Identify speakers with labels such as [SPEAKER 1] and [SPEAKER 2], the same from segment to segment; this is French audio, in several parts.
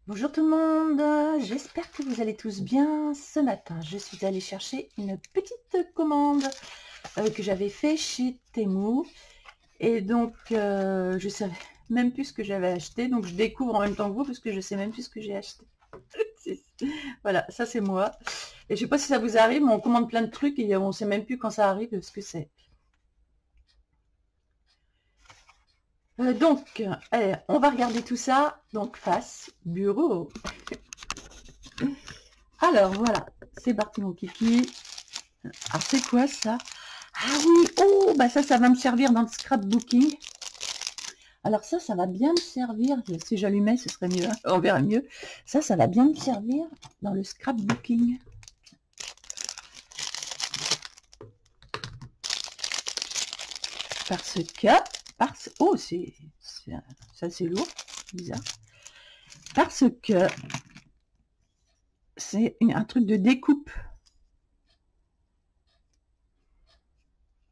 [SPEAKER 1] Bonjour tout le monde, j'espère que vous allez tous bien. Ce matin, je suis allée chercher une petite commande que j'avais fait chez Temu. Et donc, je savais même plus ce que j'avais acheté. Donc, je découvre en même temps que vous parce que je sais même plus ce que j'ai acheté. Voilà, ça c'est moi. Et je sais pas si ça vous arrive, mais on commande plein de trucs et on sait même plus quand ça arrive ce que c'est. Donc, allez, on va regarder tout ça. Donc, face bureau. Alors voilà, c'est parti mon kiki. Alors c'est quoi ça? Ah oui, oh bah ça va me servir dans le scrapbooking. Alors ça va bien me servir. Si j'allumais, ce serait mieux, hein, on verrait mieux. Ça va bien me servir dans le scrapbooking. Oh ça c'est lourd, bizarre. Parce que c'est un truc de découpe.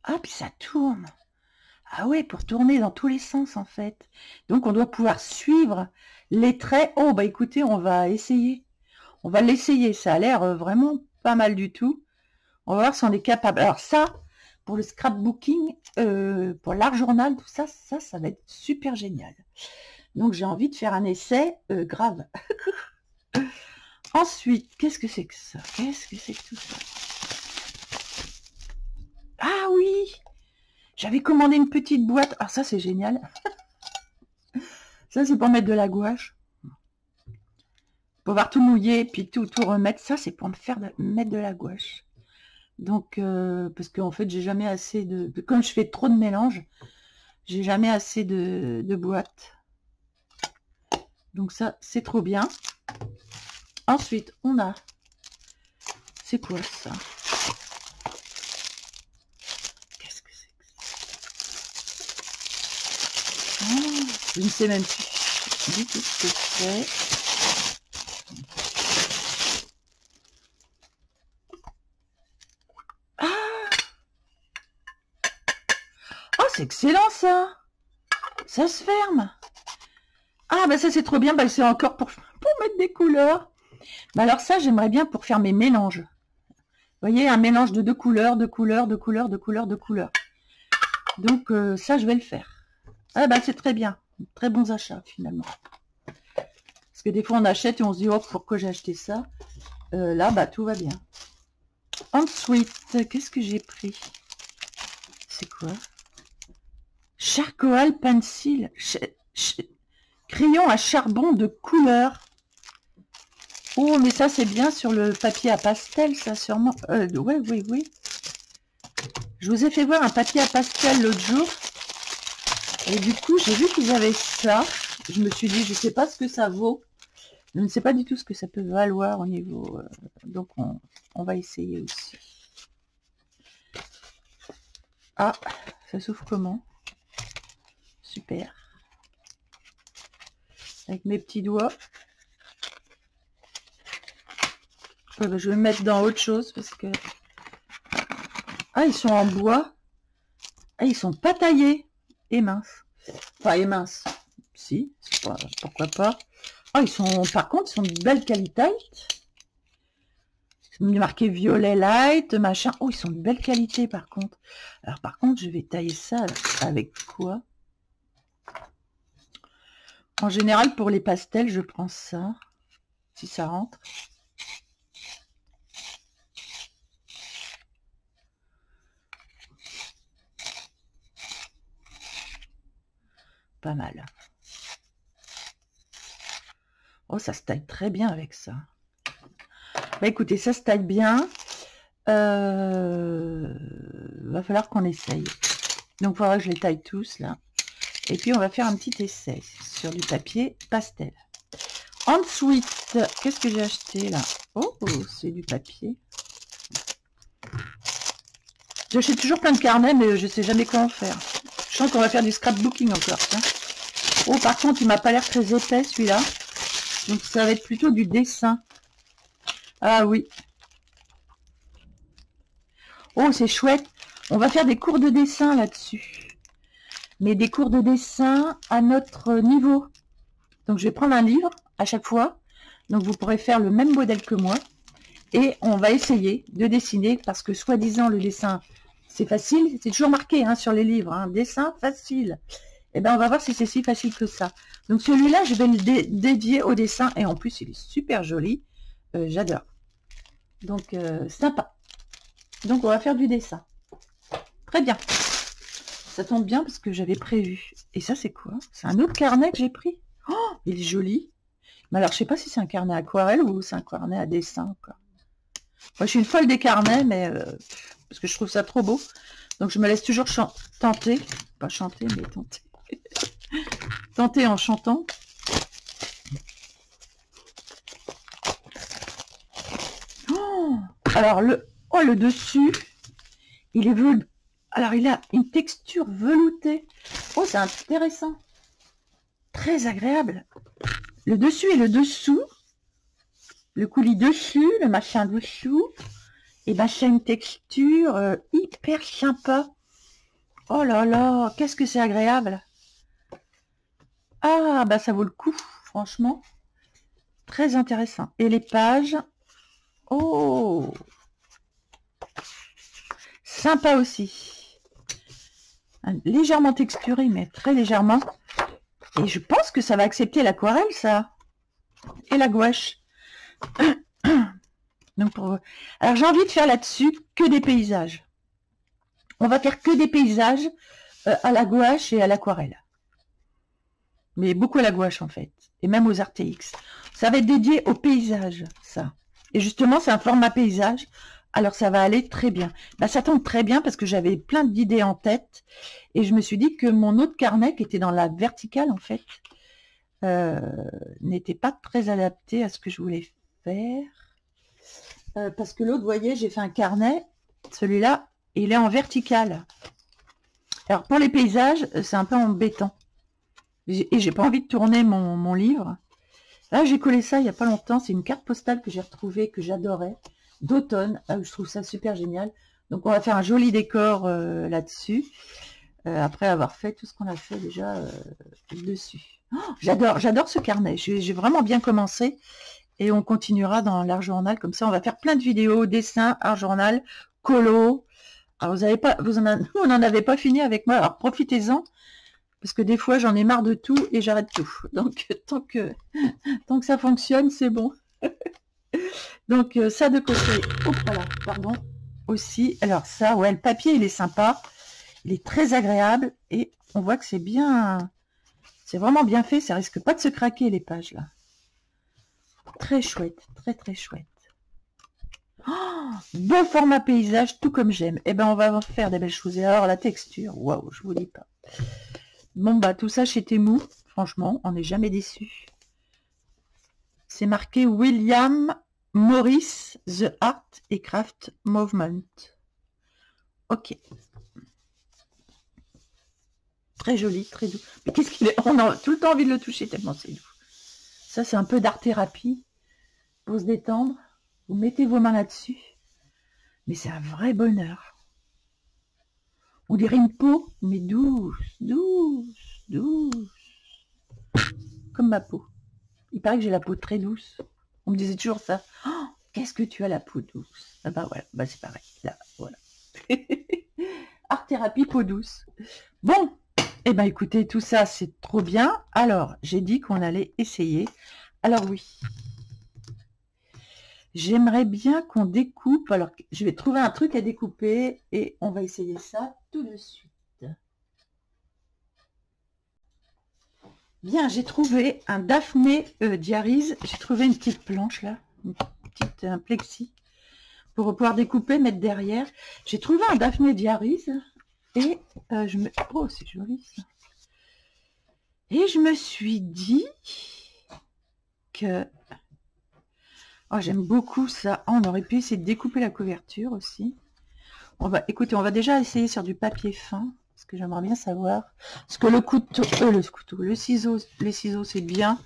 [SPEAKER 1] Ah, puis ça tourne. Ah ouais, pour tourner dans tous les sens en fait. Donc on doit pouvoir suivre les traits. Oh bah écoutez, on va essayer. On va l'essayer, ça a l'air vraiment pas mal du tout. On va voir si on est capable. Alors ça, pour le scrapbooking, pour l'art journal, tout ça, ça va être super génial. Donc j'ai envie de faire un essai grave. Ensuite, qu'est-ce que c'est que ça? Qu'est-ce que c'est que tout ça? Ah oui! J'avais commandé une petite boîte. Ah ça c'est génial. Ça c'est pour mettre de la gouache. Pour pouvoir tout mouiller puis tout remettre. Ça c'est pour me faire mettre de la gouache. Donc parce qu'en fait j'ai jamais assez de comme je fais trop de mélange, j'ai jamais assez de boîtes. Donc ça c'est trop bien. Ensuite on a, c'est quoi ça? Qu'est-ce que c'est que ça? Oh, je ne sais même plus du tout ce que c'est. C'est excellent ça. Ça se ferme. Ah bah ça c'est trop bien, bah, c'est encore pour mettre des couleurs. Bah alors ça j'aimerais bien pour faire mes mélanges. Vous voyez, un mélange de deux couleurs, de couleurs. Donc ça je vais le faire. Ah bah c'est très bien, très bons achats finalement. Parce que des fois on achète et on se dit oh pourquoi j'ai acheté ça. Là bah tout va bien. Ensuite, qu'est-ce que j'ai pris? C'est quoi? Charcoal pencil, crayon à charbon de couleur. Oh, mais ça c'est bien sur le papier à pastel, ça sûrement. Oui. Je vous ai fait voir un papier à pastel l'autre jour. Et du coup, j'ai vu qu'ils avaient ça. Je me suis dit, je ne sais pas ce que ça vaut. Je ne sais pas du tout ce que ça peut valoir au niveau. Donc, on va essayer aussi. Ah, ça s'ouvre comment? Super. Avec mes petits doigts. Ouais, bah, je vais me mettre dans autre chose parce que... Ah, ils sont en bois. Ah, ils sont pas taillés. Et minces. Enfin, et minces. Si, pourquoi pas. Ah, ils sont, par contre, ils sont de belle qualité. Ils sont marqués violet light, machin. Oh, ils sont de belle qualité, par contre. Alors, par contre, je vais tailler ça avec quoi? En général, pour les pastels, je prends ça. Si ça rentre. Pas mal. Oh, ça se taille très bien avec ça. Bah écoutez, ça se taille bien. Va falloir qu'on essaye. Donc, il faudra que je les taille tous, là. Et puis, on va faire un petit essai sur du papier pastel. Ensuite, qu'est-ce que j'ai acheté, là? Oh, c'est du papier. J'achète toujours plein de carnets, mais je sais jamais quoi en faire. Je sens qu'on va faire du scrapbooking encore, tiens. Oh, par contre, il m'a pas l'air très épais, celui-là. Donc, ça va être plutôt du dessin. Ah oui. Oh, c'est chouette. On va faire des cours de dessin là-dessus. Mais des cours de dessin à notre niveau. Donc, je vais prendre un livre à chaque fois. Donc vous pourrez faire le même modèle que moi. Et on va essayer de dessiner, parce que soi-disant le dessin, c'est facile. C'est toujours marqué hein, sur les livres, hein, dessin facile. Et ben on va voir si c'est si facile que ça. Donc celui-là, je vais le dédier au dessin. Et en plus, il est super joli. J'adore. Donc sympa. Donc on va faire du dessin. Très bien. Ça tombe bien parce que j'avais prévu. Et ça, c'est quoi? C'est un autre carnet que j'ai pris. Oh, il est joli. Mais alors, je sais pas si c'est un carnet aquarelle ou c'est un carnet à dessin. Quoi. Moi, je suis une folle des carnets, mais parce que je trouve ça trop beau. Donc, je me laisse toujours tenter. Pas chanter, mais tenter. Tenter en chantant. Oh, alors, le dessus, il est velouté. Alors, il a une texture veloutée. Oh, c'est intéressant. Très agréable. Le dessus et le dessous. Le coulis dessus, le machin dessous. Et ben, c'est une texture hyper sympa. Oh là là, qu'est-ce que c'est agréable. Ah, bah ça vaut le coup, franchement. Très intéressant. Et les pages. Oh, sympa aussi. Légèrement texturé, mais très légèrement. Et je pense que ça va accepter l'aquarelle, ça. Et la gouache. Donc alors, j'ai envie de faire là-dessus que des paysages. On va faire que des paysages à la gouache et à l'aquarelle. Mais beaucoup à la gouache, en fait. Et même aux RTX. Ça va être dédié aux paysages, ça. Et justement, c'est un format paysage. Alors, ça va aller très bien. Bah, ça tombe très bien parce que j'avais plein d'idées en tête. Et je me suis dit que mon autre carnet, qui était dans la verticale, en fait, n'était pas très adapté à ce que je voulais faire. Parce que l'autre, vous voyez, j'ai fait un carnet. Celui-là, il est en vertical. Alors, pour les paysages, c'est un peu embêtant. Et j'ai pas envie de tourner mon livre. Là, j'ai collé ça il n'y a pas longtemps. C'est une carte postale que j'ai retrouvée, que j'adorais, d'automne. Je trouve ça super génial. Donc, on va faire un joli décor là-dessus. Après avoir fait tout ce qu'on a fait déjà dessus. Oh, j'adore ce carnet. J'ai vraiment bien commencé. Et on continuera dans l'art journal. Comme ça, on va faire plein de vidéos, dessins, art journal, colo. Alors, vous n'en avez pas fini avec moi. Alors, profitez-en. Parce que des fois, j'en ai marre de tout et j'arrête tout. Donc, tant que ça fonctionne, c'est bon. Donc, ça de côté. Oh, voilà, pardon. Aussi. Alors, ça, ouais, le papier, il est sympa. Il est très agréable. Et on voit que c'est bien... C'est vraiment bien fait. Ça risque pas de se craquer, les pages, là. Très chouette. Très, très chouette. Oh, beau format paysage, tout comme j'aime. Eh ben, on va faire des belles choses. Et alors, la texture, waouh, je vous dis pas. Bon, bah, tout ça chez Temu, franchement, on n'est jamais déçu. C'est marqué William Morris, The Art and Craft Movement. Ok. Très joli, très doux. Mais qu'est-ce qu'il est... On a tout le temps envie de le toucher tellement c'est doux. Ça, c'est un peu d'art-thérapie. Pour se détendre, vous mettez vos mains là-dessus. Mais c'est un vrai bonheur. On dirait une peau, mais douce, douce, douce. Comme ma peau. Il paraît que j'ai la peau très douce. On me disait toujours ça. Oh, qu'est-ce que tu as la peau douce? Ah bah voilà, bah c'est pareil. Là, voilà. Art thérapie peau douce. Bon, et ben écoutez, tout ça c'est trop bien. Alors, j'ai dit qu'on allait essayer. Alors oui. J'aimerais bien qu'on découpe. Alors, je vais trouver un truc à découper et on va essayer ça tout de suite. Bien, j'ai trouvé un Daphné Diaries. J'ai trouvé une petite planche là, un plexi pour pouvoir découper, mettre derrière. J'ai trouvé un Daphné Diaries et oh, c'est joli ça. Et je me suis dit que oh, j'aime beaucoup ça. Oh, on aurait pu essayer de découper la couverture aussi. Écoutez, on va déjà essayer sur du papier fin. Parce que j'aimerais bien savoir. Parce que les ciseaux c'est bien.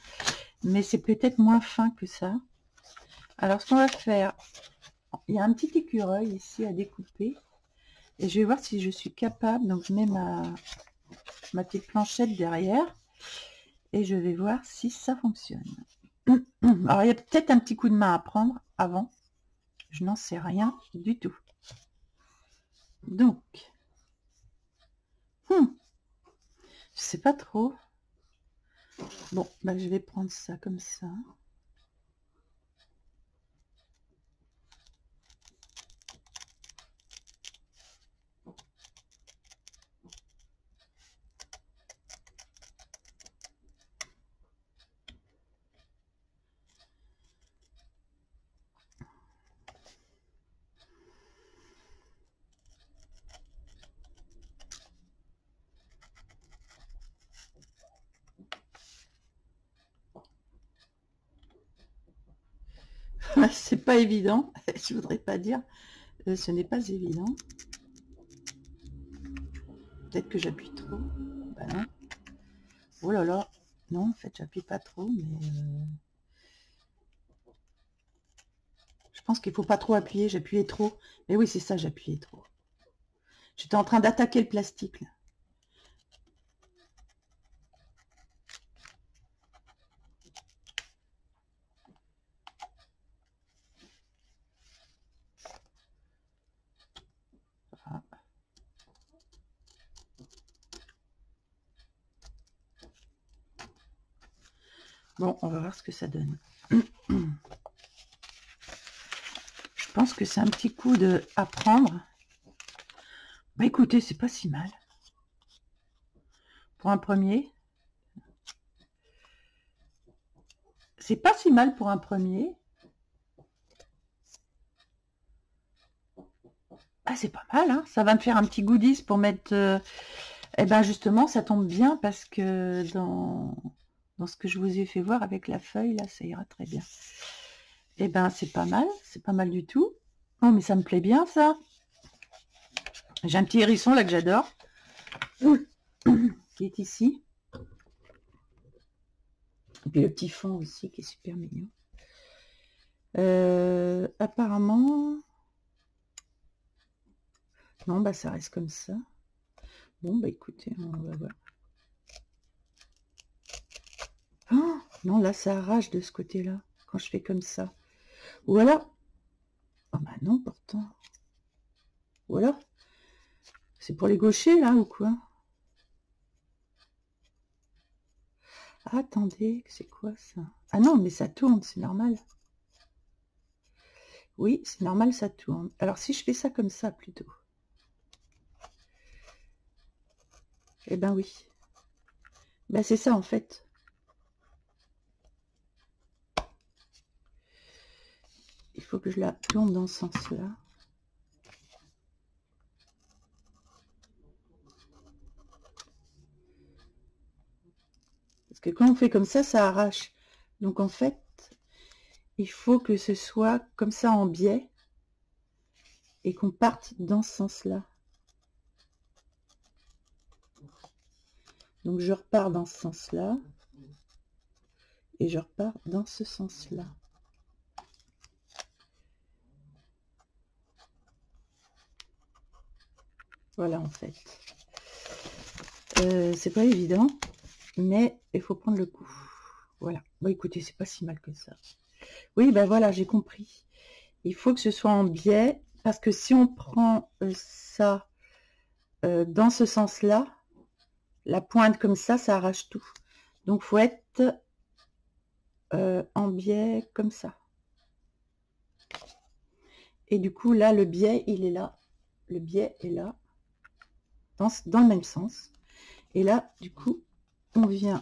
[SPEAKER 1] Mais c'est peut-être moins fin que ça. Alors ce qu'on va faire, il y a un petit écureuil ici à découper. Et je vais voir si je suis capable. Donc je mets ma petite planchette derrière. Et je vais voir si ça fonctionne. Alors, il y a peut-être un petit coup de main à prendre avant. Je n'en sais rien du tout. Donc, je sais pas trop. Bon, bah, je vais prendre ça comme ça. C'est pas évident. Je voudrais pas dire. Ce n'est pas évident. Peut-être que j'appuie trop. Bah non. Oh là là. Non, en fait, j'appuie pas trop, mais je pense qu'il faut pas trop appuyer. J'appuyais trop. Mais oui, c'est ça, j'appuyais trop. J'étais en train d'attaquer le plastique, là. Voilà. Bon, on va voir ce que ça donne. Je pense que c'est un petit coup de à prendre. Bah écoutez, c'est pas si mal. Pour un premier. C'est pas si mal pour un premier. Ah, c'est pas mal, hein. Ça va me faire un petit goodies pour mettre... Eh ben justement, ça tombe bien parce que dans ce que je vous ai fait voir avec la feuille, là, ça ira très bien. Eh ben, c'est pas mal du tout. Oh, mais ça me plaît bien, ça. J'ai un petit hérisson, là, que j'adore. Qui est ici. Et puis le petit fond aussi, qui est super mignon. Apparemment... Non, bah ça reste comme ça. Bon, bah écoutez, on va voir. Oh, non, là, ça arrache de ce côté-là, quand je fais comme ça. Ou alors... Oh bah non, pourtant. Ou alors... C'est pour les gauchers, là, ou quoi? Ah, attendez, c'est quoi, ça? Ah non, mais ça tourne, c'est normal. Oui, c'est normal, ça tourne. Alors, si je fais ça comme ça, plutôt. Eh ben oui. Ben c'est ça, en fait. Il faut que je la tourne dans ce sens-là. Parce que quand on fait comme ça arrache. Donc, en fait, il faut que ce soit comme ça en biais et qu'on parte dans ce sens-là. Donc, je repars dans ce sens-là et je repars dans ce sens-là. Voilà, en fait. C'est pas évident, mais il faut prendre le coup. Voilà. Bon, écoutez, c'est pas si mal que ça. Oui, ben voilà, j'ai compris. Il faut que ce soit en biais, parce que si on prend ça dans ce sens-là, la pointe comme ça arrache tout. Donc, faut être en biais comme ça. Et du coup, là, le biais, il est là. Le biais est là, dans le même sens. Et là, du coup, on vient...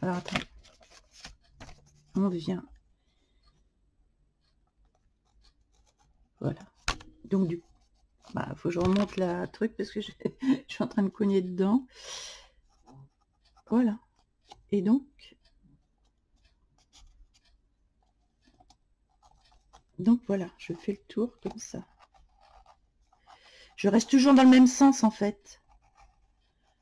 [SPEAKER 1] Alors, attends. On vient... Voilà. Donc, du coup, bah, faut que je remonte la truc parce que je suis en train de cogner dedans. Voilà. Et donc... Donc voilà, je fais le tour comme ça. Je reste toujours dans le même sens en fait.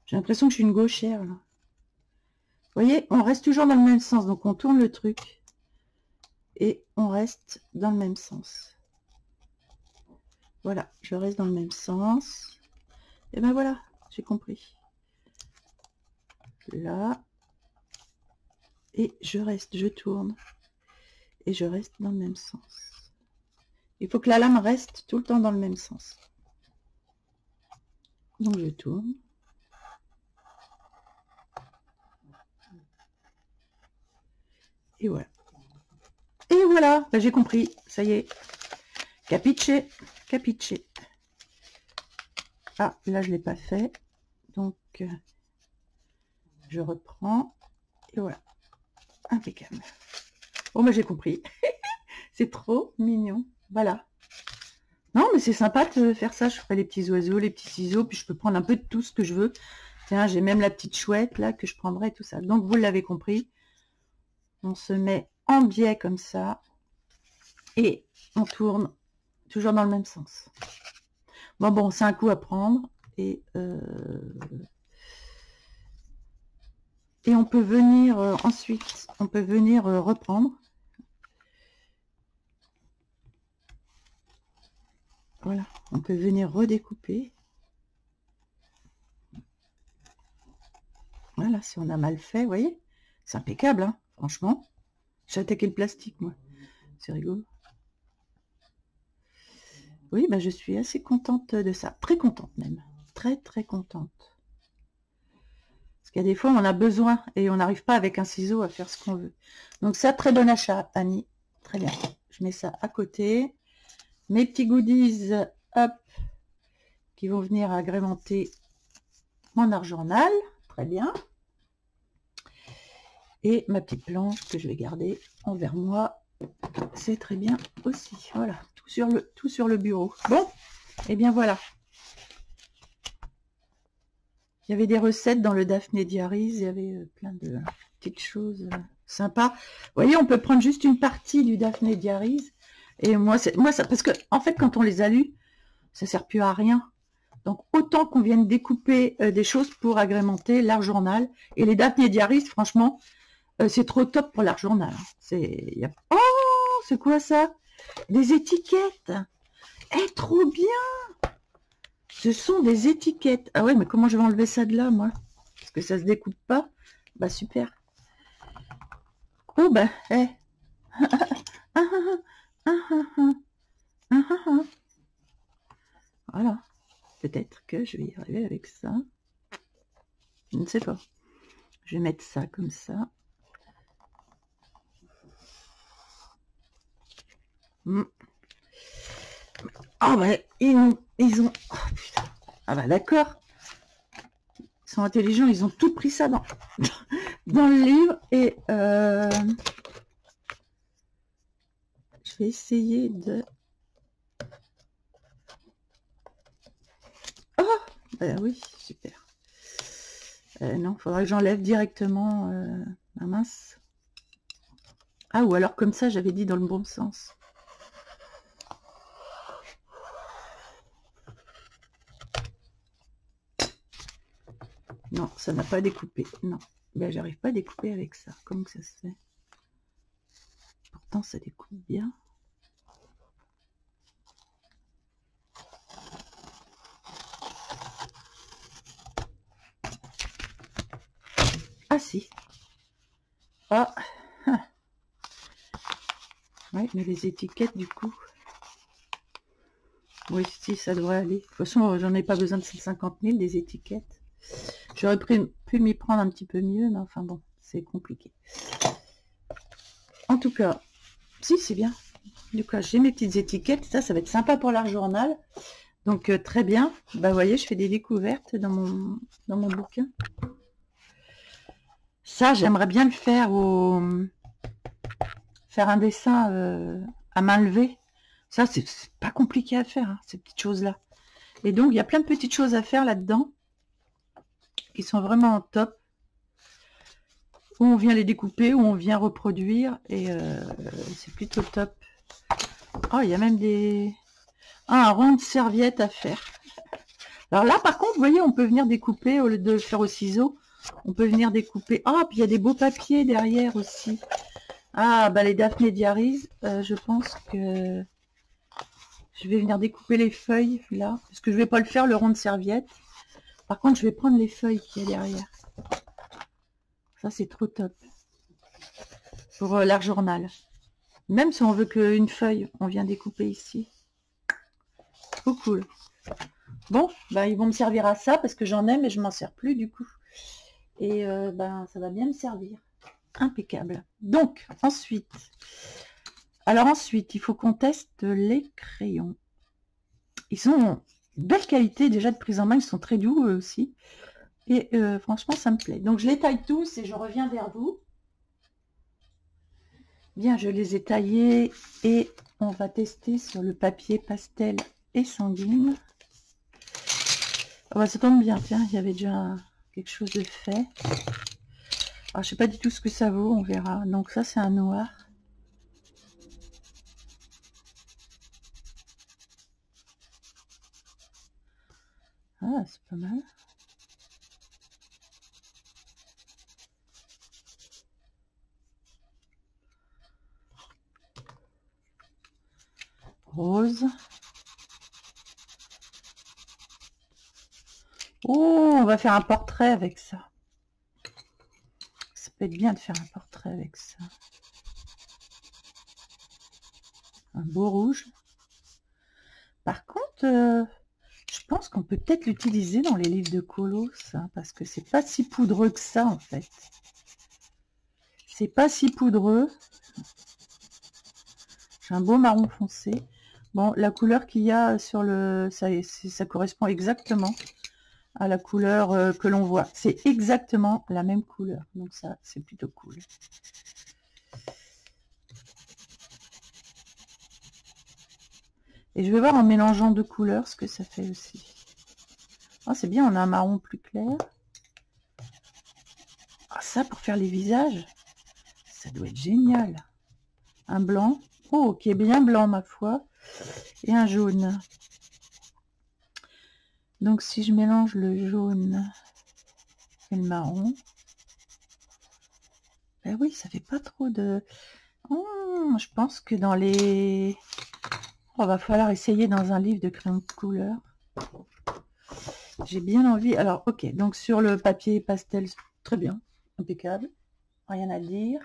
[SPEAKER 1] J'ai l'impression que je suis une gauchère là. Vous voyez, on reste toujours dans le même sens. Donc on tourne le truc et on reste dans le même sens. Voilà, je reste dans le même sens. Et ben voilà, j'ai compris. Là et je tourne, et je reste dans le même sens. Il faut que la lame reste tout le temps dans le même sens. Donc je tourne. Et voilà. Et voilà, ben, j'ai compris, ça y est. Capiche, capiche. Ah, là je l'ai pas fait. Donc je reprends. Et voilà. Impeccable. Bon, moi j'ai compris. C'est trop mignon. Voilà. Non, mais c'est sympa de faire ça. Je ferai les petits oiseaux, les petits ciseaux, puis je peux prendre un peu de tout ce que je veux. Tiens, j'ai même la petite chouette là que je prendrai, tout ça. Donc vous l'avez compris. On se met en biais comme ça. Et on tourne toujours dans le même sens. Bon, c'est un coup à prendre. Et on peut venir ensuite, on peut venir reprendre. Voilà, on peut venir redécouper. Voilà, si on a mal fait, vous voyez, c'est impeccable, hein, franchement. J'ai attaqué le plastique, moi. C'est rigolo. Oui, ben, je suis assez contente de ça. Très contente même. Très, très contente. Parce qu'il y a des fois, on a besoin et on n'arrive pas avec un ciseau à faire ce qu'on veut. Donc ça, très bon achat, Annie. Très bien. Je mets ça à côté. Mes petits goodies, hop, qui vont venir agrémenter mon art journal. Très bien. Et ma petite planche que je vais garder envers moi. C'est très bien aussi. Voilà, tout sur le bureau. Bon, et bien voilà. Il y avait des recettes dans le Daphné Diaries. Il y avait plein de petites choses sympas. Vous voyez, on peut prendre juste une partie du Daphné Diaries. Et moi ça, parce que en fait, quand on les a lus, ça sert plus à rien. Donc, autant qu'on vienne découper des choses pour agrémenter l'art journal. Et les Daphné Diaries, franchement, c'est trop top pour l'art journal. Oh, c'est quoi ça? Des étiquettes. Eh, trop bien. Ce sont des étiquettes. Ah ouais, mais comment je vais enlever ça de là, moi? Parce que ça se découpe pas. Bah, super. Oh, bah, eh. Voilà. Peut-être que je vais y arriver avec ça. Je ne sais pas. Je vais mettre ça comme ça. Ah bah, ils ont... Oh, putain. Ah bah d'accord. Ils sont intelligents, ils ont tout pris ça dans le livre. Et je vais essayer de... Oh bah oui, super. Non, il faudra que j'enlève directement la mince. Ah, ou alors comme ça, j'avais dit dans le bon sens. Non, ça n'a pas découpé. Non, ben, j'arrive pas à découper avec ça. Comment que ça se fait? Pourtant, ça découpe bien. Ah si. Ah. Ouais, mais les étiquettes, du coup. Oui, si, ça devrait aller. De toute façon, j'en ai pas besoin de 150 000 des étiquettes. J'aurais pu m'y prendre un petit peu mieux, mais enfin bon, c'est compliqué. En tout cas, si, c'est bien. Du coup, j'ai mes petites étiquettes. Ça va être sympa pour l'art journal. Donc, très bien. Bah, vous voyez, je fais des découvertes dans mon bouquin. Ça, j'aimerais bien le faire faire un dessin à main levée. Ça, c'est pas compliqué à faire, hein, ces petites choses-là. Et donc, il y a plein de petites choses à faire là-dedans qui sont vraiment top. Où on vient les découper, où on vient reproduire. Et c'est plutôt top. Oh, il y a même un rond de serviette à faire. Alors là, par contre, vous voyez, on peut venir découper, au lieu de le faire au ciseau, on peut venir découper. Ah, puis il y a des beaux papiers derrière aussi. Ah, bah les Daphné Diaries, je pense que je vais venir découper les feuilles, là. Parce que je vais pas le faire, le rond de serviette. Par contre, je vais prendre les feuilles qu'il y a derrière. Ça, c'est trop top. pour l'art journal. Même si on veut qu'une feuille, on vient découper ici. Trop cool. Bon, bah, ils vont me servir à ça parce que j'en ai, mais je m'en sers plus du coup. Et ben, ça va bien me servir. Impeccable. Donc, ensuite, il faut qu'on teste les crayons. Ils sont de belle qualité déjà de prise en main, ils sont très doux eux aussi. Et franchement, ça me plaît. Donc, je les taille tous et je reviens vers vous. Bien, je les ai taillés et on va tester sur le papier pastel et sanguine. Oh bah, ça tombe bien, tiens, il y avait déjà quelque chose de fait. Alors, je sais pas du tout ce que ça vaut, on verra. Donc ça, c'est un noir. Ah, c'est pas mal. Rose. Oh, on va faire un portrait avec ça. Ça peut être bien de faire un portrait avec ça. Un beau rouge. Par contre, je pense qu'on peut peut-être l'utiliser dans les livres de colo, ça, parce que c'est pas si poudreux que ça, en fait. C'est pas si poudreux. J'ai un beau marron foncé. Bon, la couleur qu'il y a sur le... Ça correspond exactement à la couleur que l'on voit. C'est exactement la même couleur. Donc ça, c'est plutôt cool. Et je vais voir en mélangeant deux couleurs ce que ça fait aussi. Oh, c'est bien, on a un marron plus clair. Ah, ça, pour faire les visages, ça doit être génial. Un blanc. Oh, qui est bien blanc, ma foi. Et un jaune. Donc, si je mélange le jaune et le marron, ben oui, ça fait pas trop de... Oh, je pense que dans les... Oh, va falloir essayer dans un livre de crayon de couleur. J'ai bien envie. Alors, ok, donc sur le papier pastel, très bien, impeccable, rien à dire.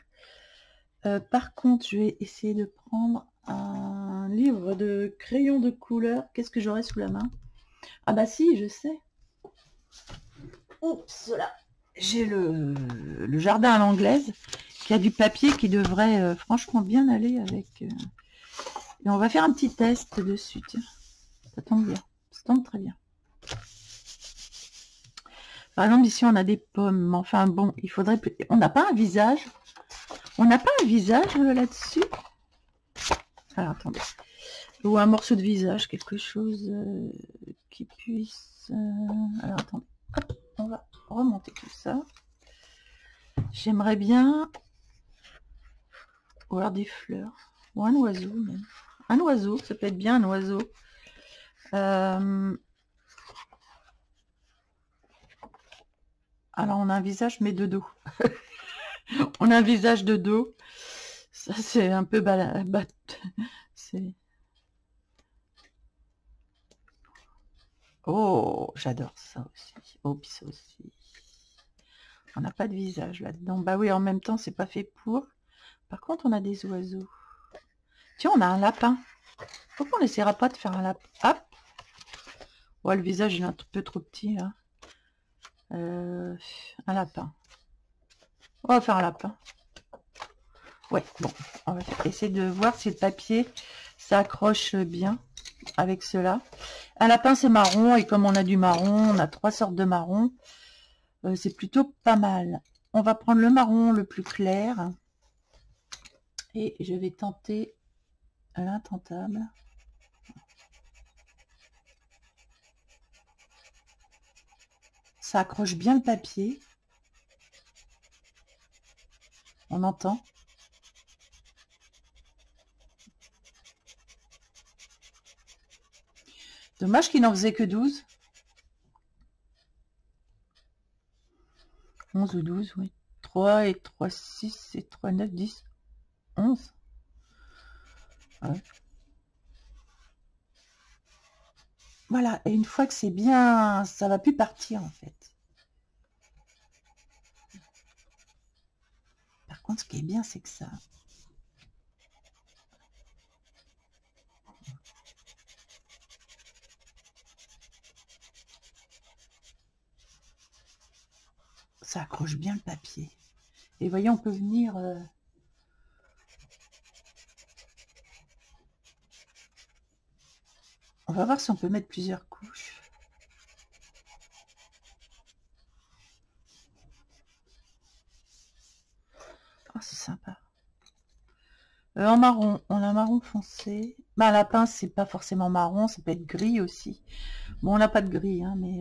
[SPEAKER 1] Par contre, je vais essayer de prendre un livre de crayon de couleur. Qu'est-ce que j'aurai sous la main? Ah bah si, je sais. Oups là. J'ai le jardin à l'anglaise qui a du papier qui devrait franchement bien aller avec... Et on va faire un petit test dessus, tiens. Ça tombe bien, ça tombe très bien. Par exemple, ici, on a des pommes. Enfin, bon, il faudrait... On n'a pas un visage. On n'a pas un visage là-dessus. Alors, attendez. Ou un morceau de visage, quelque chose qui puisse... Alors, attendez. Hop, on va remonter tout ça. J'aimerais bien... Ou alors des fleurs. Ou un oiseau, même. Un oiseau, ça peut être bien un oiseau. Alors, on a un visage, mais de dos. On a un visage de dos. Ça, c'est un peu c'est... Oh, j'adore ça aussi. Oh, puis ça aussi. On n'a pas de visage là-dedans. Bah oui, en même temps, c'est pas fait pour. Par contre, on a des oiseaux. Tiens, on a un lapin. Pourquoi on n'essaiera pas de faire un lapin? Hop. Ouais, le visage, il est un peu trop petit, là. Un lapin. On va faire un lapin. Ouais, bon. On va essayer de voir si le papier s'accroche bien avec cela. Un lapin, c'est marron. Et comme on a du marron, on a 3 sortes de marron. C'est plutôt pas mal. On va prendre le marron le plus clair. Et je vais tenter l'intentable. Ça accroche bien le papier. On entend. Dommage qu'il n'en faisait que 12. 11 ou 12, oui. 3 et 3, 6 et 3, 9, 10, 11. Ouais. Voilà, et une fois que c'est bien, ça va plus partir en fait. contre, ce qui est bien, c'est que ça... Ça accroche bien le papier. Et voyez, on peut venir... On va voir si on peut mettre plusieurs couches. Oh, c'est sympa. En marron, on a marron foncé. Bah, la pince, c'est pas forcément marron, ça peut être gris aussi. Bon, on n'a pas de gris, hein, mais...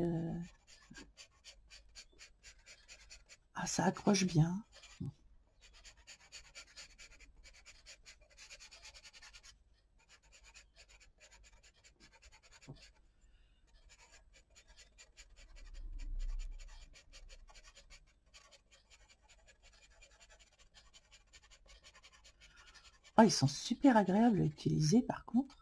[SPEAKER 1] Ah, ça accroche bien. Oh, ils sont super agréables à utiliser, par contre.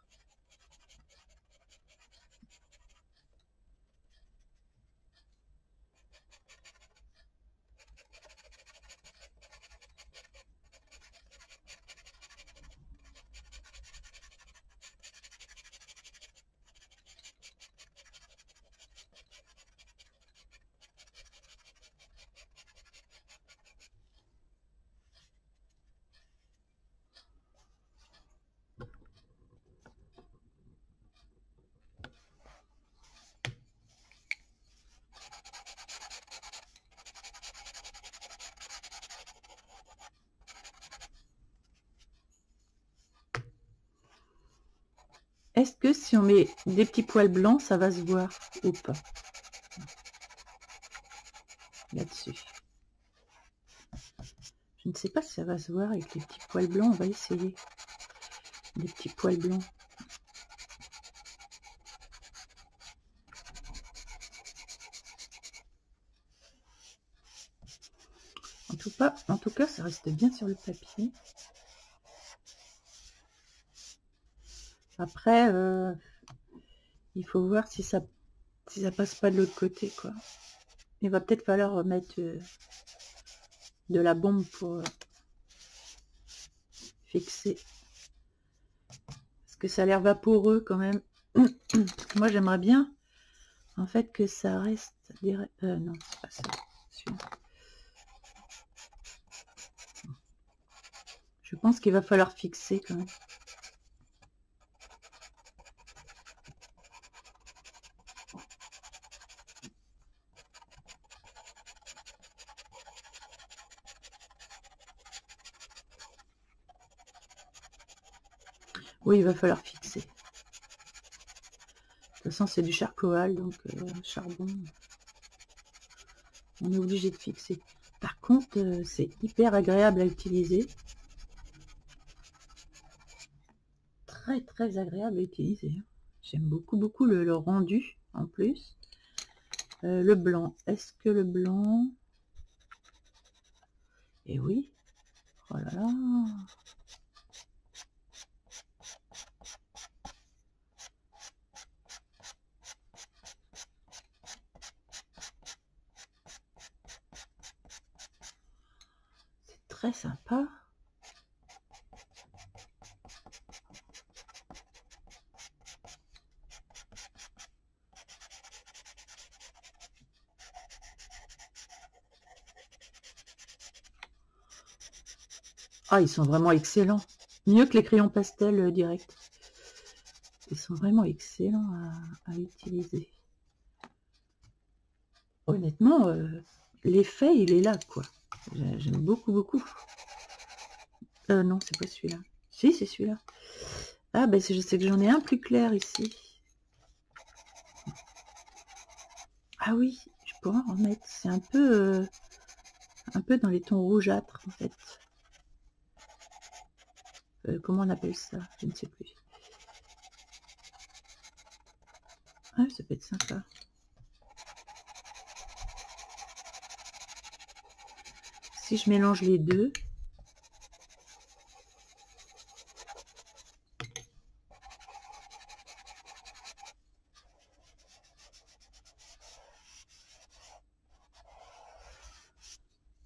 [SPEAKER 1] Est-ce que si on met des petits poils blancs, ça va se voir ou pas? Là-dessus. Je ne sais pas si ça va se voir avec les petits poils blancs. On va essayer. Des petits poils blancs. En tout cas, ça reste bien sur le papier. Après, il faut voir si ça passe pas de l'autre côté, quoi. Il va peut-être falloir mettre de la bombe pour fixer. Parce que ça a l'air vaporeux quand même. Moi, j'aimerais bien, en fait, que ça reste direct. Non, c'est pas ça. Je pense qu'il va falloir fixer quand même. Oui, il va falloir fixer. De toute façon, c'est du charcoal, donc charbon. On est obligé de fixer. Par contre, c'est hyper agréable à utiliser. Très, très agréable à utiliser. J'aime beaucoup, beaucoup le rendu, en plus. Le blanc. Est-ce que le blanc... Eh oui. Oh là là. C'est très sympa. Ah, ils sont vraiment excellents. Mieux que les crayons pastel direct. Ils sont vraiment excellents à utiliser. Honnêtement, l'effet, il est là, quoi. J'aime beaucoup, beaucoup. Non, c'est pas celui-là. Si, c'est celui-là. Ah, ben, je sais que j'en ai un plus clair ici. Ah oui, je pourrais en remettre. C'est un peu dans les tons rougeâtres, en fait. Comment on appelle ça? Je ne sais plus. Ah, ça peut être sympa. Si je mélange les deux.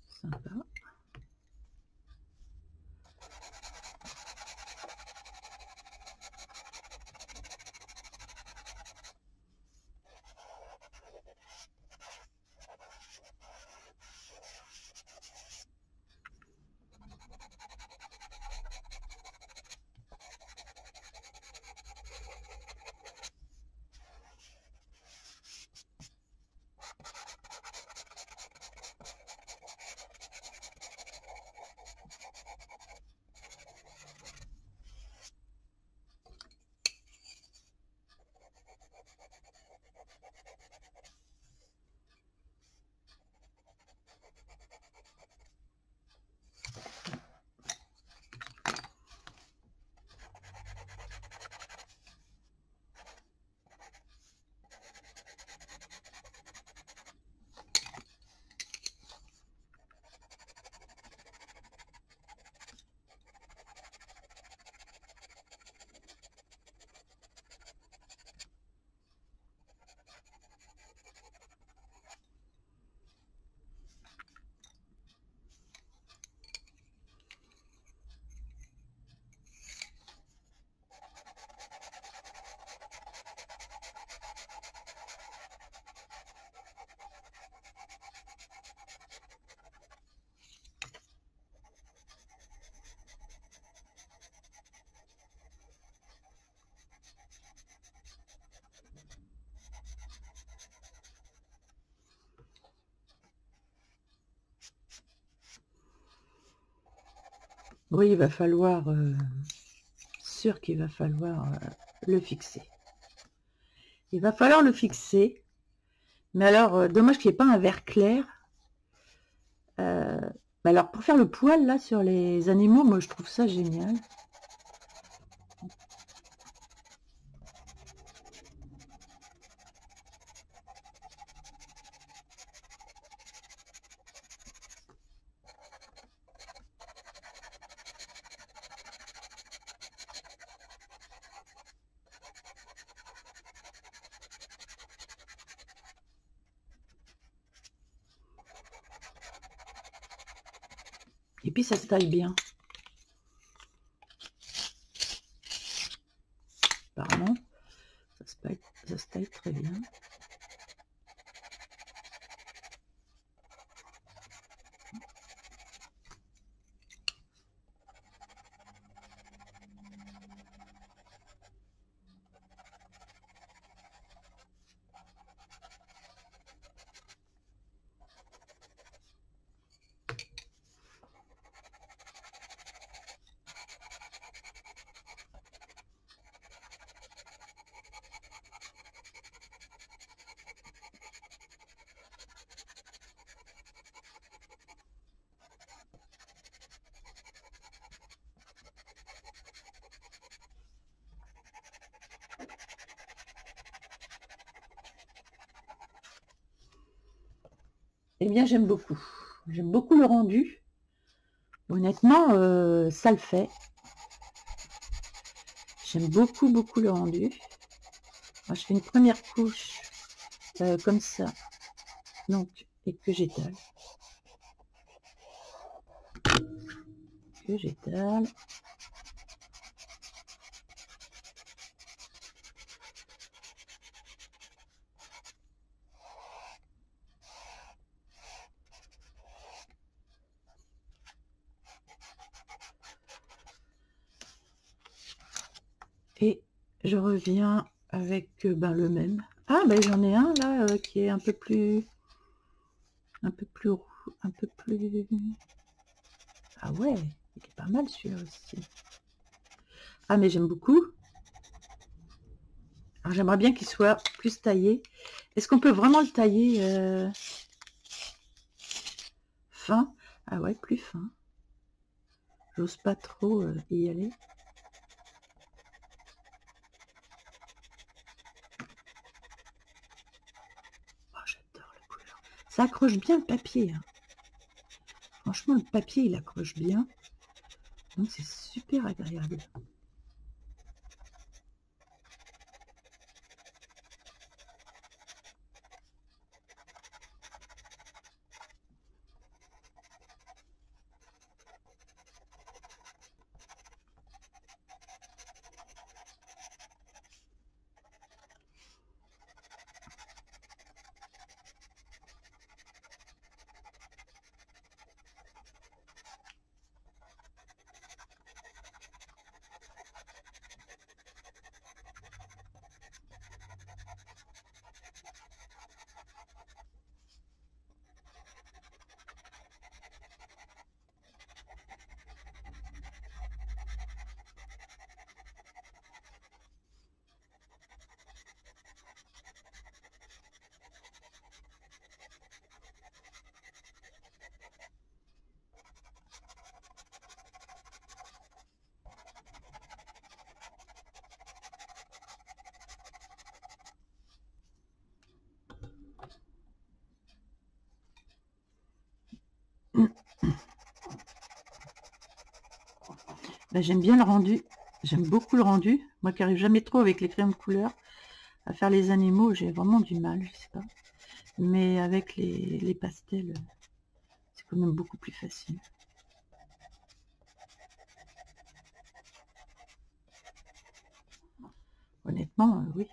[SPEAKER 1] Sympa. Oui, il va falloir, sûr qu'il va falloir le fixer. Il va falloir le fixer. Mais alors, dommage qu'il n'y ait pas un vert clair. Mais alors, pour faire le poil, là, sur les animaux, moi, je trouve ça génial. Et puis, ça se taille bien. Apparemment, ça se taille très bien. Eh bien, j'aime beaucoup. J'aime beaucoup le rendu. Honnêtement, ça le fait. J'aime beaucoup, beaucoup le rendu. Moi, je fais une première couche comme ça. Donc, et que j'étale. Que j'étale. Et je reviens avec le même. Ah, ben j'en ai un là qui est un peu plus roux, un peu plus. Ah ouais, il est pas mal celui-là aussi. Ah, mais j'aime beaucoup. Alors j'aimerais bien qu'il soit plus taillé. Est-ce qu'on peut vraiment le tailler fin? Ah ouais, plus fin. J'ose pas trop y aller. Oh, j'adore la couleur. Ça accroche bien le papier. Hein. Franchement, le papier, il accroche bien. Donc, c'est super agréable. Ben, j'aime bien le rendu. J'aime beaucoup le rendu. Moi qui arrive jamais trop avec les crayons de couleur à faire les animaux, j'ai vraiment du mal, je sais pas. Mais avec les pastels, c'est quand même beaucoup plus facile. Honnêtement, oui.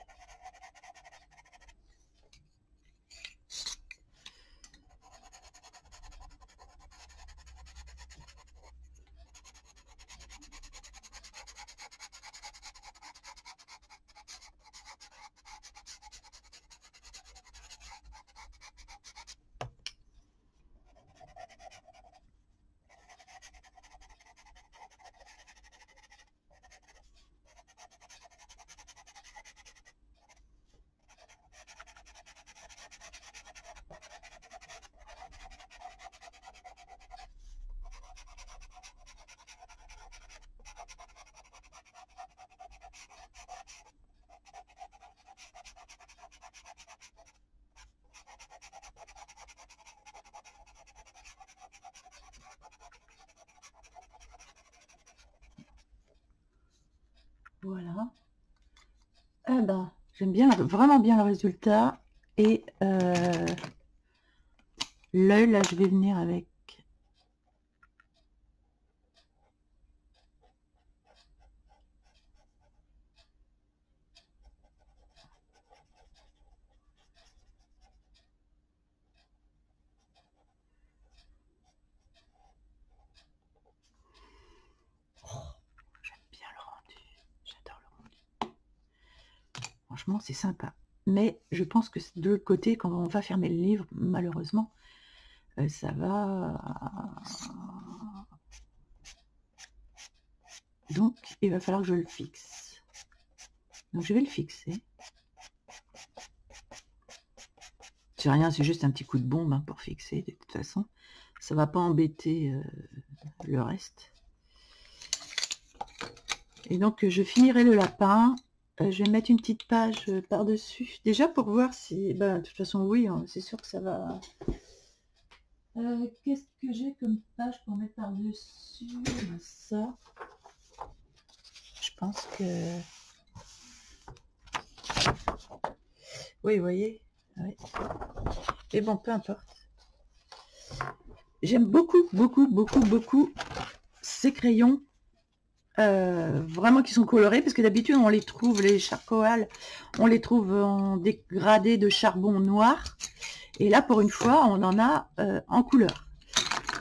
[SPEAKER 1] Voilà. Ah ben, j'aime bien, vraiment bien le résultat. Et l'œil, là, je vais venir avec. J'aime bien le rendu. J'adore le rendu. Franchement, c'est sympa. Mais je pense que de l'autre côté, quand on va fermer le livre, malheureusement, ça va. Donc, il va falloir que je le fixe. Donc, je vais le fixer. C'est rien, c'est juste un petit coup de bombe hein, pour fixer. De toute façon, ça va pas embêter le reste. Et donc, je finirai le lapin. Je vais mettre une petite page par-dessus. Déjà, pour voir si... Ben, de toute façon, oui, hein, c'est sûr que ça va... Qu'est-ce que j'ai comme page pour mettre par-dessus ça? Je pense que... Oui, vous voyez. Oui. Et bon, peu importe. J'aime beaucoup, beaucoup, beaucoup, beaucoup ces crayons. Vraiment qui sont colorés, parce que d'habitude, on les trouve, les charcoal, on les trouve en dégradé de charbon noir. Et là, pour une fois, on en a en couleur.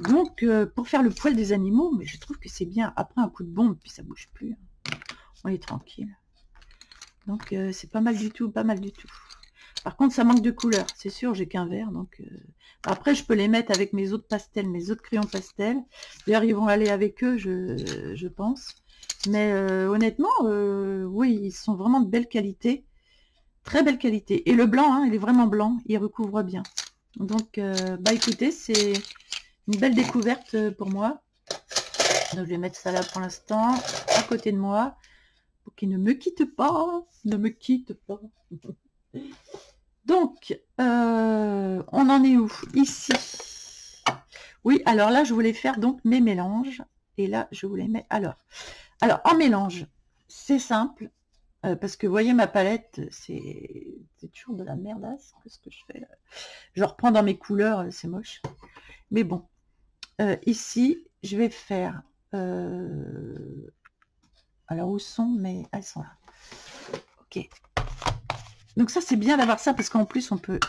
[SPEAKER 1] Donc, pour faire le poil des animaux, mais je trouve que c'est bien. Après un coup de bombe, puis ça bouge plus. Hein. On est tranquille. Donc, c'est pas mal du tout, pas mal du tout. Par contre, ça manque de couleur. C'est sûr, j'ai qu'un vert. Donc, après, je peux les mettre avec mes autres pastels, mes autres crayons pastels. D'ailleurs, ils vont aller avec eux, je pense. Mais honnêtement, oui, ils sont vraiment de belle qualité. Très belle qualité. Et le blanc, hein, il est vraiment blanc. Il recouvre bien. Donc, bah écoutez, c'est une belle découverte pour moi. Donc, je vais mettre ça là pour l'instant, à côté de moi, pour qu'il ne me quitte pas. Ne me quitte pas. Donc, on en est où? Ici. Oui, alors là, je voulais faire donc mes mélanges. Et là, je voulais mettre... Alors en mélange, c'est simple. Parce que vous voyez ma palette, c'est toujours de la merdasse. Qu'est-ce que je fais là? Je reprends dans mes couleurs, c'est moche. Mais bon, ici, je vais faire... alors où sont mes... elles sont là. Ok. Donc ça, c'est bien d'avoir ça parce qu'en plus, on peut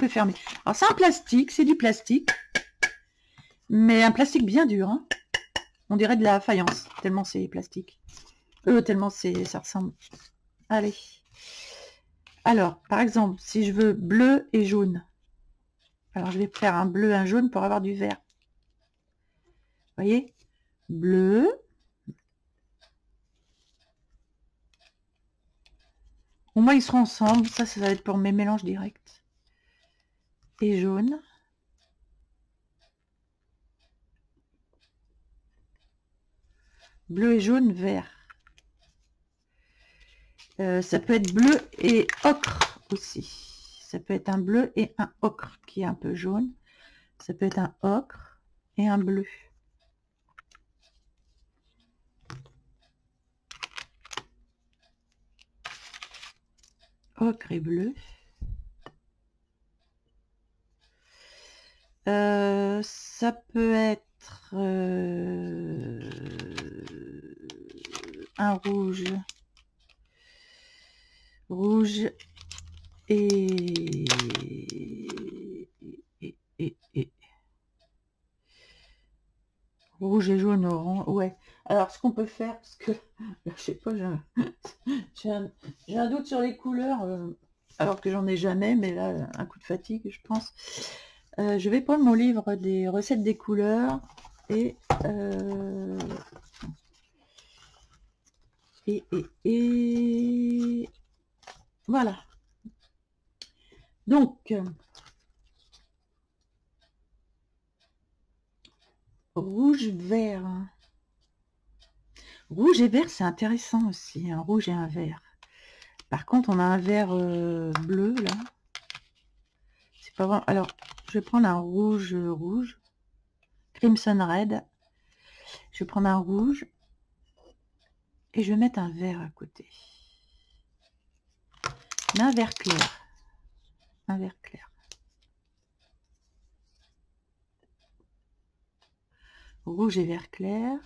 [SPEAKER 1] fermer. Alors c'est un plastique, c'est du plastique. Mais un plastique bien dur. Hein. On dirait de la faïence, tellement c'est plastique. Tellement ça ressemble. Allez. Alors, par exemple, si je veux bleu et jaune. Alors, je vais faire un bleu, un jaune pour avoir du vert. Vous voyez? Bleu. Au moins, ils seront ensemble. Ça va être pour mes mélanges directs. Et jaune. Bleu et jaune, vert. Ça peut être bleu et ocre aussi. Ça peut être un bleu et un ocre qui est un peu jaune. Ça peut être un ocre et un bleu. Ocre et bleu. Ça peut être un rouge. Rouge et rouge et jaune, orange. Ouais. Alors, ce qu'on peut faire, parce que je sais pas, j'ai un doute sur les couleurs, alors que j'en ai jamais, mais là, un coup de fatigue, je pense. Je vais prendre mon livre des recettes des couleurs et voilà. Donc, rouge, vert. Rouge et vert, c'est intéressant aussi. Un rouge et un vert. Par contre, on a un vert bleu, là. C'est pas vraiment... Alors, je vais prendre un rouge, rouge. Crimson Red. Je vais prendre un rouge. Et je vais mettre un vert à côté. Un vert clair. Un vert clair. Rouge et vert clair.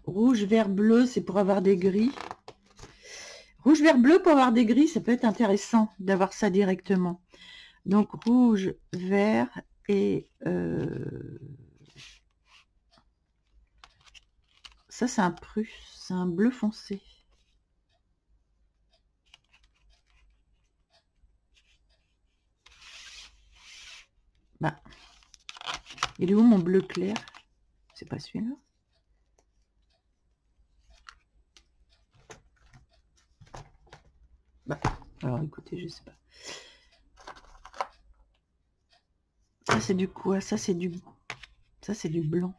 [SPEAKER 1] Rouge, vert, bleu, c'est pour avoir des gris. Rouge, vert, bleu pour avoir des gris, ça peut être intéressant d'avoir ça directement. Donc rouge, vert et ça c'est un prusse, c'est un bleu foncé. Bah, il est où mon bleu clair? C'est pas celui-là. Bah, alors écoutez, je sais pas. Ça c'est du quoi? Ça c'est du blanc.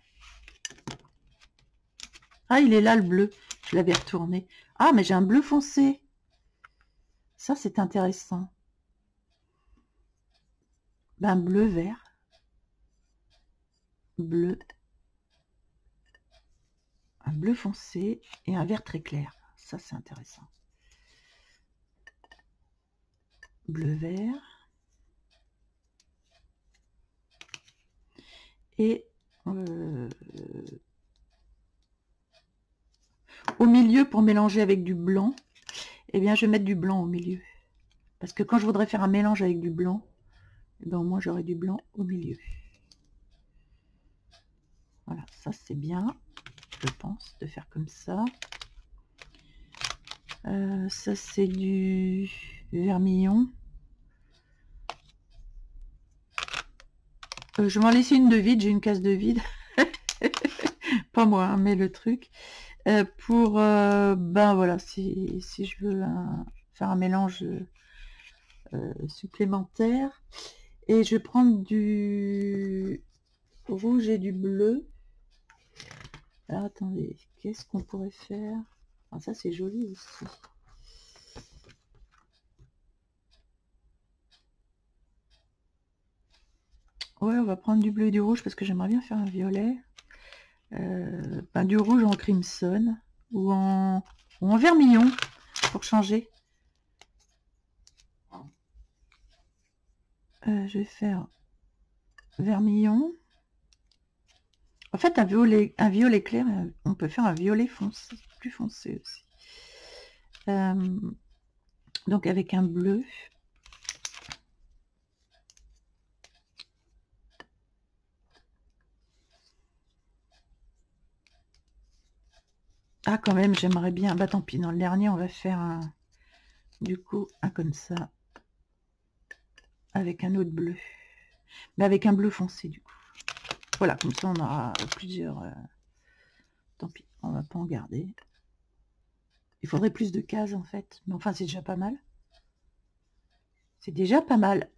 [SPEAKER 1] Ah, il est là le bleu. Je l'avais retourné. Ah, mais j'ai un bleu foncé. Ça c'est intéressant. Ben bleu vert. Bleu. Un bleu foncé et un vert très clair. Ça c'est intéressant. Bleu vert. Et au milieu, pour mélanger avec du blanc, eh bien je vais mettre du blanc au milieu. Parce que quand je voudrais faire un mélange avec du blanc, eh bien, au moins j'aurai du blanc au milieu. Voilà, ça c'est bien, je pense, de faire comme ça. Ça c'est du vermillon. Je vais m'en laisser une de vide, j'ai une case de vide. Pas moi, hein, mais le truc. Pour, ben voilà, si je veux faire un mélange supplémentaire. Et je vais prendre du rouge et du bleu. Alors attendez, qu'est-ce qu'on pourrait faire? Ah, ça c'est joli aussi. Ouais, on va prendre du bleu et du rouge parce que j'aimerais bien faire un violet. Ben, du rouge en crimson ou en vermillon pour changer. Je vais faire vermillon. En fait, un violet clair, on peut faire un violet foncé, plus foncé aussi. Donc avec un bleu. Ah, quand même, j'aimerais bien. Bah tant pis, dans le dernier, on va faire un, du coup, un comme ça. Avec un autre bleu. Mais avec un bleu foncé, du coup. Voilà, comme ça, on aura plusieurs... Tant pis, on va pas en garder. Il faudrait plus de cases, en fait. Mais enfin, c'est déjà pas mal. C'est déjà pas mal.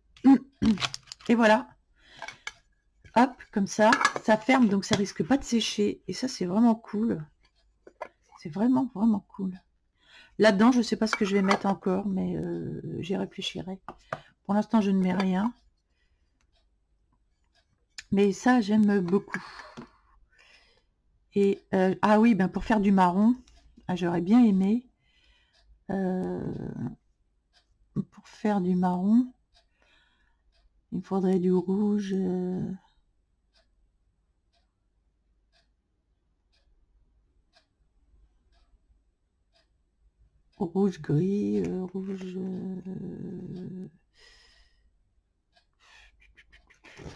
[SPEAKER 1] Et voilà. Hop, comme ça. Ça ferme, donc ça risque pas de sécher. Et ça, c'est vraiment cool. C'est vraiment, vraiment cool. Là-dedans, je ne sais pas ce que je vais mettre encore, mais j'y réfléchirai. Pour l'instant, je ne mets rien. Mais ça, j'aime beaucoup. Et ah oui, ben pour faire du marron, j'aurais bien aimé. Pour faire du marron, il faudrait du rouge. Rouge gris, rouge.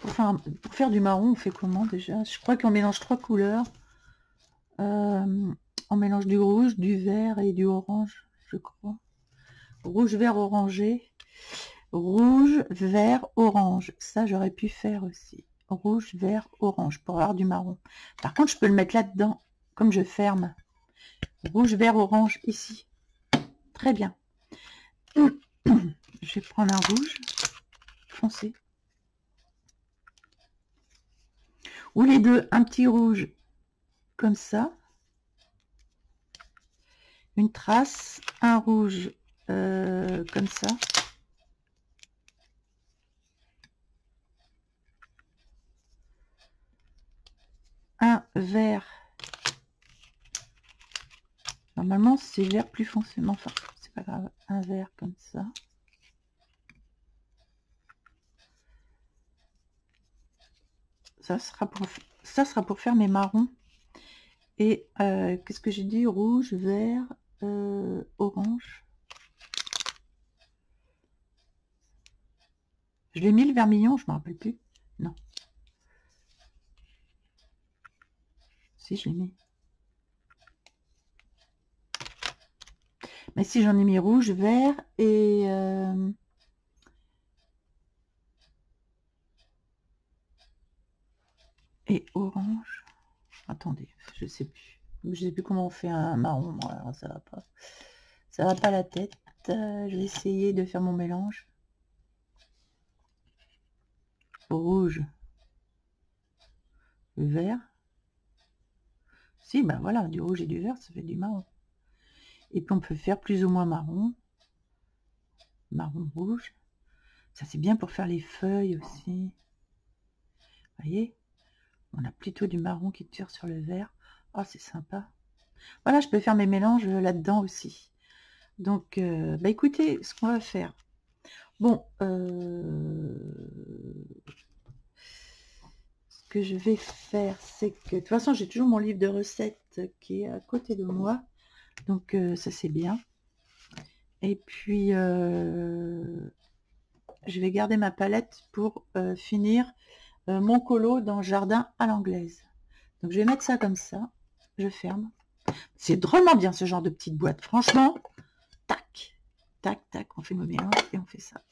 [SPEAKER 1] Pour faire du marron, on fait comment déjà? Je crois qu'on mélange 3 couleurs. On mélange du rouge, du vert et du orange, je crois. Rouge, vert, orangé. Rouge, vert, orange. Ça, j'aurais pu faire aussi. Rouge, vert, orange pour avoir du marron. Par contre, je peux le mettre là-dedans, comme je ferme. Rouge, vert, orange, ici. Très bien. Je vais prendre un rouge foncé. Ou les deux, un petit rouge comme ça. Une trace, un rouge comme ça. vert. Normalement, c'est vert plus foncé. Mais enfin, c'est pas grave. Un vert comme ça. Ça sera pour faire mes marrons. Et qu'est-ce que j'ai dit? Rouge, vert, orange. Je l'ai mis le vermillon, je me rappelle plus. Non. Si, je l'ai mis. Mais si, j'en ai mis rouge, vert et orange. Attendez, je sais plus. Je sais plus comment on fait un marron. Alors ça va pas. Ça va pas la tête. Je vais essayer de faire mon mélange. Rouge, vert. Si, ben voilà, du rouge et du vert, ça fait du marron. Et puis on peut faire plus ou moins marron. Marron rouge. Ça c'est bien pour faire les feuilles aussi. Vous voyez? On a plutôt du marron qui tire sur le vert. Oh, c'est sympa. Voilà, je peux faire mes mélanges là-dedans aussi. Donc, bah écoutez, ce qu'on va faire. Bon, ce que je vais faire, c'est que... De toute façon, j'ai toujours mon livre de recettes qui est à côté de moi. Donc, ça, c'est bien. Et puis, je vais garder ma palette pour finir mon colo dans le jardin à l'anglaise. Donc, je vais mettre ça comme ça. Je ferme. C'est drôlement bien, ce genre de petite boîte. Franchement, tac, tac, tac. On fait nos mélanges et on fait ça.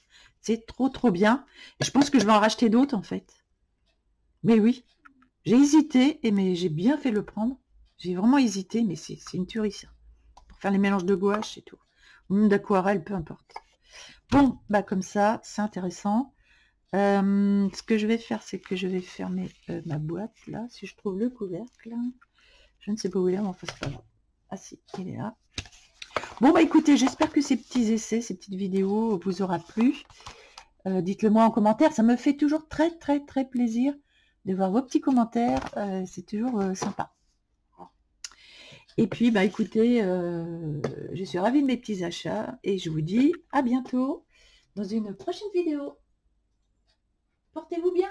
[SPEAKER 1] C'est trop bien. Et je pense que je vais en racheter d'autres, en fait. Mais oui, j'ai hésité, mais j'ai bien fait le prendre. J'ai vraiment hésité, mais c'est une tuerie, ça. Pour faire les mélanges de gouache et tout. Ou d'aquarelle, peu importe. Bon, bah comme ça, c'est intéressant. Ce que je vais faire, c'est que je vais fermer ma boîte, là, si je trouve le couvercle. Je ne sais pas où il est, mais enfin, c'est pas grave. Ah si, il est là. Bon, bah écoutez, j'espère que ces petits essais, ces petites vidéos vous aura plu. Dites-le moi en commentaire. Ça me fait toujours très plaisir de voir vos petits commentaires. C'est toujours sympa. Et puis, bah écoutez, je suis ravie de mes petits achats et je vous dis à bientôt dans une prochaine vidéo. Portez-vous bien.